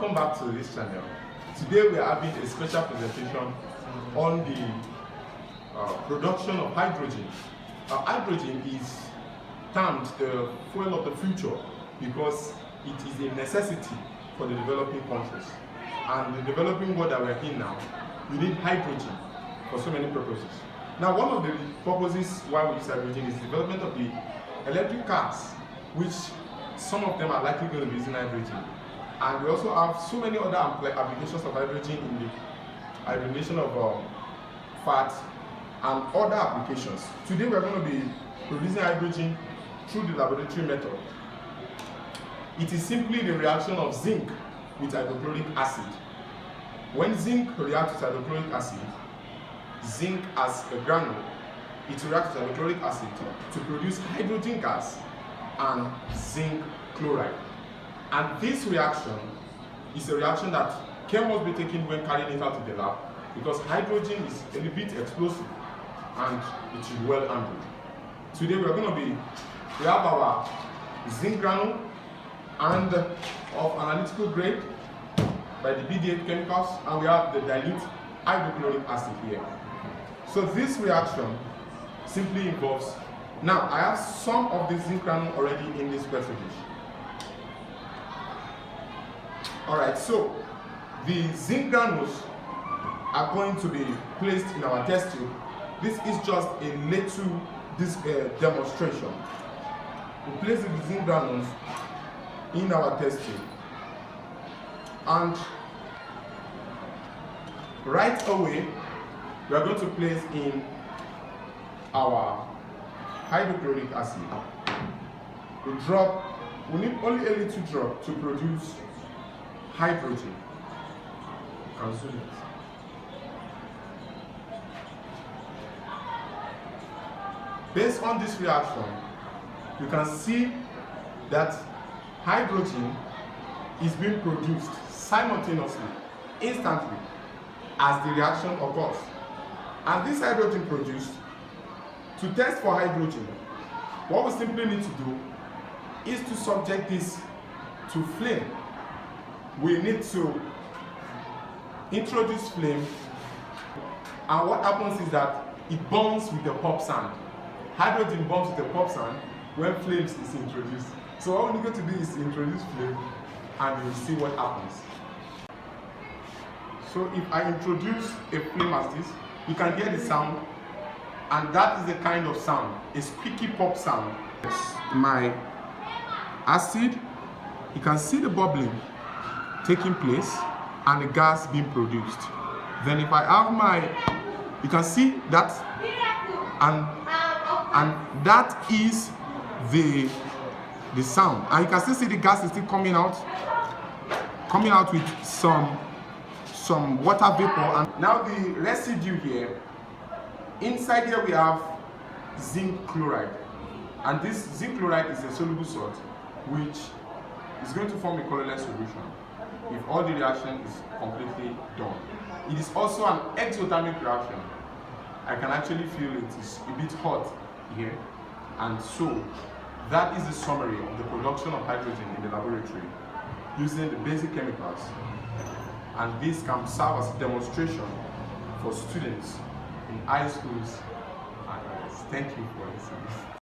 welcome back to this channel. Today we are having a special presentation on the production of hydrogen. Hydrogen is termed the fuel of the future because it is a necessity for the developing countries. And the developing world that we are in now, we need hydrogen for so many purposes. Now, one of the purposes why we use hydrogen is the development of the electric cars, which some of them are likely going to be using hydrogen. And we also have so many other applications of hydrogen in the hydrogenation of fat and other applications. Today we are going to be producing hydrogen through the laboratory method. It is simply the reaction of zinc with hydrochloric acid. When zinc reacts with hydrochloric acid, zinc as a granule, it reacts with hydrochloric acid to produce hydrogen gas and zinc chloride. And this reaction is a reaction that care must be taken when carrying it out to the lab, because hydrogen is a little bit explosive and it is well handled. Today we have our zinc granule and of analytical grade by the BD8 chemicals, and we have the dilute hydrochloric acid here. So this reaction simply involves, now I have some of the zinc granule already in this petri dish. Alright, so the zinc granules are going to be placed in our test tube. This is just a little demonstration. We place the zinc granules in our test tube, and right away we are going to place in our hydrochloric acid. We need only a little drop to produce hydrogen. You can zoom it. Based on this reaction, you can see that hydrogen is being produced simultaneously, instantly, as the reaction occurs. And this hydrogen produced, to test for hydrogen, what we simply need to do is to subject this to flame. We need to introduce flame, and what happens is that it burns with the pop sand. Hydrogen burns with the pop sand when flames is introduced. So what we're going to do is introduce flame, and we'll see what happens. So if I introduce a flame as this, you can hear the sound, and that is the kind of sound, a squeaky pop sound. My acid, you can see the bubbling taking place and the gas being produced. Then if I have you can see that, and that is the sound, and you can still see the gas is still coming out with some water vapor. And now the residue here, inside here we have zinc chloride, and this zinc chloride is a soluble salt which is going to form a colorless solution if all the reaction is completely done. It is also an exothermic reaction. I can actually feel it is a bit hot here, and so that is the summary of the production of hydrogen in the laboratory using the basic chemicals, and this can serve as a demonstration for students in high schools. And thank you for listening.